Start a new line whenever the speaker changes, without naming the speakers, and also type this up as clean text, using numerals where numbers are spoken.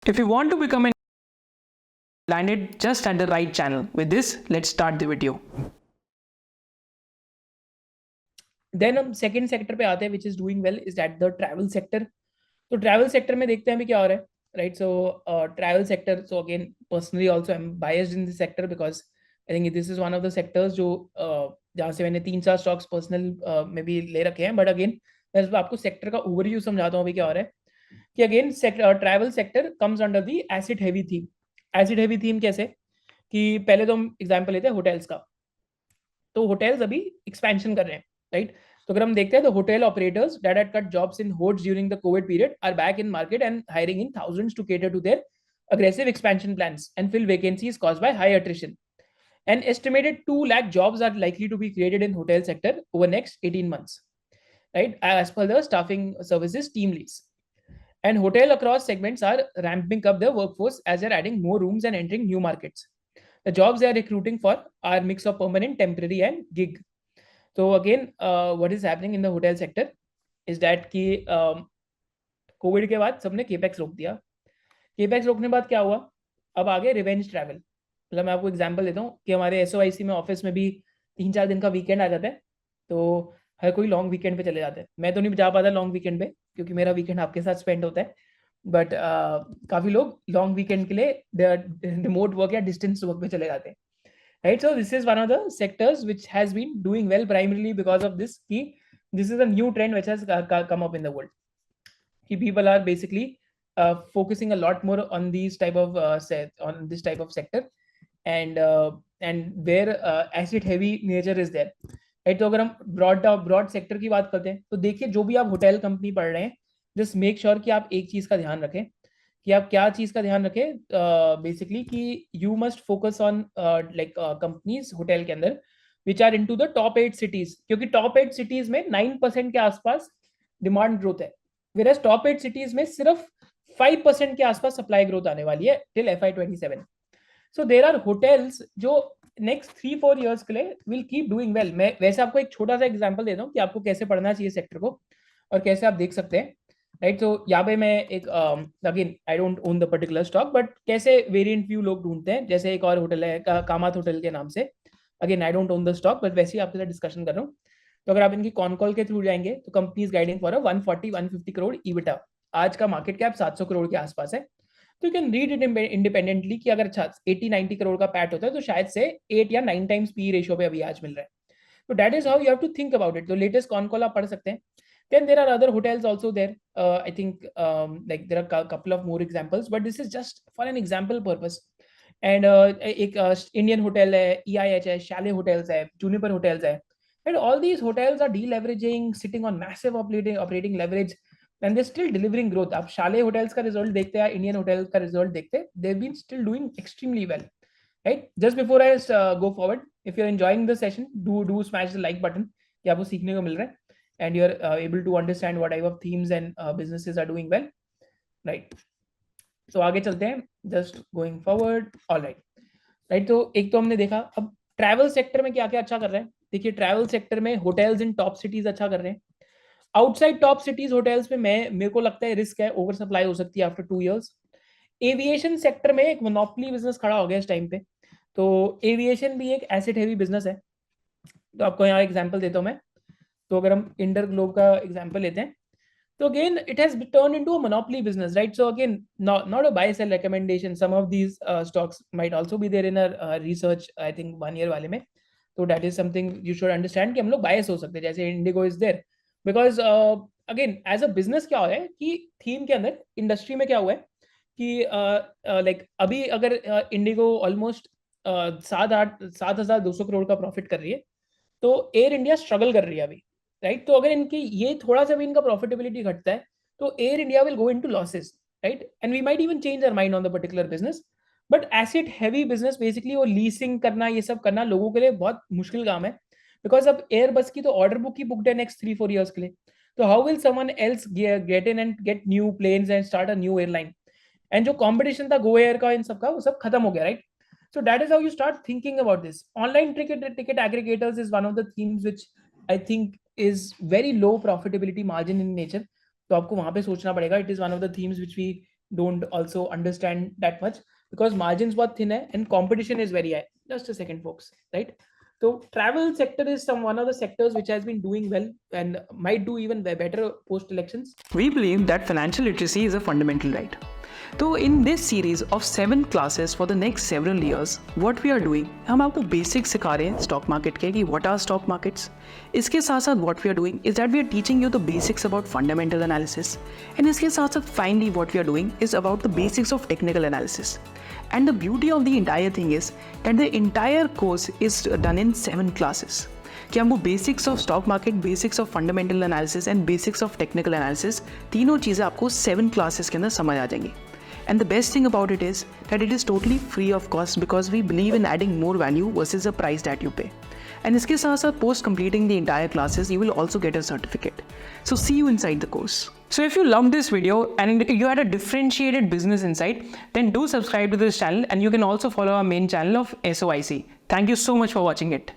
If you want to become an landed just at the right channel. With this, let's start the video.
Then हम second sector पे आते हैं which is doing well is that the travel sector. तो travel sector में देखते हैं अभी क्या हो रहा है, right. So travel sector, so again personally also I am biased in this sector because I think this is one of the sectors जो जहाँ से मैंने 3-4 स्टॉक्स पर्सनल में भी ले रखे हैं. बट अगेन मैं आपको सेक्टर का ओवरव्यू समझाता हूँ अभी क्या हो रहा है. कि again travel sector comes under the asset heavy theme. Asset heavy theme कैसे, कि पहले तो हम एग्जांपल लेते हैं होटल्स का. तो होटल्स अभी एक्सपेंशन कर रहे हैं, राइट. तो अगर हम देखते हैं तो hotel operators that had cut jobs in hotels during the Covid period are back in market and hiring in thousands to cater to their aggressive expansion plans and fill vacancies caused by high attrition. An estimated 2 lakh jobs are likely to be created in hotel sector over next 18 months, right, as per the staffing services team leads. And hotel across segments are ramping up their workforce as they're adding more rooms and entering new markets. The jobs they are recruiting for are mix of permanent, temporary and gig. So again, what is happening in the hotel sector is that कि Covid के बाद सबने capex रोक दिया. Capex रोकने के बाद क्या हुआ, अब आगे रिवेंज ट्रैवल. मतलब मैं आपको एग्जांपल देता हूँ कि हमारे एसओआईसी में ऑफिस में भी 3-4 दिन का वीकेंड आ जाता है. तो हर कोई लॉन्ग वीकेंड पे चले जाते हैं. मैं तो नहीं जा पाता लॉन्ग वीकेंड पे क्योंकि मेरा वीकेंड आपके साथ स्पेंड होता है. बट काफ़ी लोग लॉन्ग वीकेंड के लिए रिमोट वर्क या डिस्टेंस वर्क पे चले जाते हैं, right. So this is one of the sectors which has been doing well primarily because of this key. This is a new trend which has come up in the world. People are basically focusing a lot more on these type of on this type of sector, and where asset heavy nature is there, right. तो अगर हम broad sector की बात करते हैं तो देखिए जो भी आप होटल कंपनी पढ़ रहे हैं, जस्ट मेक श्योर कि आप एक चीज का ध्यान रखें. कि आप क्या चीज का ध्यान रखें, बेसिकली कि you must focus on like companies hotel के अंदर which are into the top 8 cities, क्योंकि टॉप 8 सिटीज में 9% के आसपास डिमांड ग्रोथ है, वेरएज टॉप 8 सिटीज में सिर्फ 5% के आसपास सप्लाई ग्रोथ आने वाली है till FY27. So there are hotels जो नेक्स्ट 3-4 ईयर्स के लिए विल कीप डूइंग वेल. मैं वैसे आपको एक छोटा सा एग्जांपल देता हूँ कि आपको कैसे पढ़ना चाहिए सेक्टर को और कैसे आप देख सकते हैं, राइट. तो यहाँ पे मैं एक again I don't own the particular stock, but कैसे वेरिएंट व्यू लोग ढूंढते हैं. जैसे एक और होटल है कामात होटल के नाम से. Again I don't own the stock, but वैसे ही आपके साथ डिस्कशन कर रहा हूँ. तो अगर आप इनकी कॉन कॉल के थ्रू जाएंगे तो company is guiding for 140-150 crore EBITDA. आज का मार्केट कैप 700 करोड़ के आसपास है. तो you can read it independently कि अगर 80-90 करोड़ का पैट होता है तो शायद से 8 या 9 टाइम्स पी रेशियो पे अभी आज मिल रहा है. तो that is how you have to think about it. तो लेटेस्ट कॉन कॉल आप पढ़ सकते हैं. Then there are other hotels also there. I think like there are a couple of more examples, but this is just for an example purpose. And एक Indian hotel है, EIH है, Chalet hotels है, Juniper hotels है, and all these hotels are deleveraging, sitting on massive operating leverage, and they're still delivering growth. आप Chalet hotels का result देखते हैं, Indian hotels का result देखते हैं, they've been still doing extremely well, right. Just before I go forward, if you're enjoying the session, do smash the like button कि आपको सीखने को मिल रहा है and you're able to understand what type of themes and businesses are doing well, right. So आगे चलते हैं, just going forward. All right, right. तो एक तो हमने देखा. अब ट्रैवल सेक्टर में क्या क्या अच्छा कर रहे हैं. देखिए ट्रैवल सेक्टर में होटल्स इन टॉप सिटीज अच्छा कर रहे हैं. आउटसाइड टॉप सिटीज होटल्स में मेरे को लगता है रिस्क है, ओवर सप्लाई हो सकती है आफ्टर 2 years. एविएशन सेक्टर में एक मोनोपोली बिजनेस खड़ा हो गया इस टाइम पे. तो एविएशन भी एक एसेट हेवी बिजनेस है. तो आपको यहाँ एग्जांपल देता हूँ मैं. तो अगर हम इंडर ग्लोब का एग्जांपल लेते हैं तो again it has turn into a monopoly business, right. So again not a buy sell recommendation. Some of these stocks might also be there in a research I think 1 year वाले में. तो that is something you should understand कि हम लोग bias हो सकते हैं. जैसे IndiGo is there because again as a business क्या हो रहा है कि थीम के अंदर इंडस्ट्री में क्या हुआ है कि लाइक अभी अगर इंडिगो ऑलमोस्ट 7,200 करोड़ का प्रॉफिट कर रही है तो एयर इंडिया स्ट्रगल कर रही है अभी, राइट. तो अगर इनकी ये थोड़ा सा भी इनका प्रॉफिटेबिलिटी घटता है तो Air India will go into losses, right. And we might even change our mind on the particular business. But asset heavy business basically वो लीसिंग करना, ये सब करना लोगों के लिए बहुत मुश्किल काम है. बिकॉज अब एयर बस की तो ऑर्डर बुक ही बुकड है नेक्स्ट 3-4 years के लिए. तो how will someone else get in and get new planes and start a new airline. And जो कॉम्पिटिशन था गो एयर का इन सब का, वो सब खत्म हो गया, right. So that is how you start thinking about this. Online ticket aggregators is one of the themes which I think is very low profitability margin in nature. तो आपको वहां पे सोचना पड़ेगा. It is one of the themes which we don't also understand that much because margins बहुत thin है and competition is very high. Just a second, folks, right? So travel sector is one of the sectors which has been doing well and might do even better post elections.
We believe that financial literacy is a fundamental right. So in this series of 7 classes for the next several years, what we are doing, हम आपको basics सिखा रहे हैं stock market के कि what are stock markets. इसके साथ साथ what we are doing is that we are teaching you the basics about fundamental analysis. And इसके साथ साथ finally what we are doing is about the basics of technical analysis. And the beauty of the entire thing is that the entire course is done in 7 classes. कि हमको basics of stock market, basics of fundamental analysis and basics of technical analysis, तीनों चीज़ें आपको 7 classes के अंदर समझ आ जाएंगी. And the best thing about it is that it is totally free of cost because we believe in adding more value versus the price that you pay. And इसके साथ साथ post completing the entire classes, you will also get a certificate. So see you inside the course. So if you loved this video and you had a differentiated business insight, then do subscribe to this channel and you can also follow our main channel of SOIC. Thank you so much for watching it.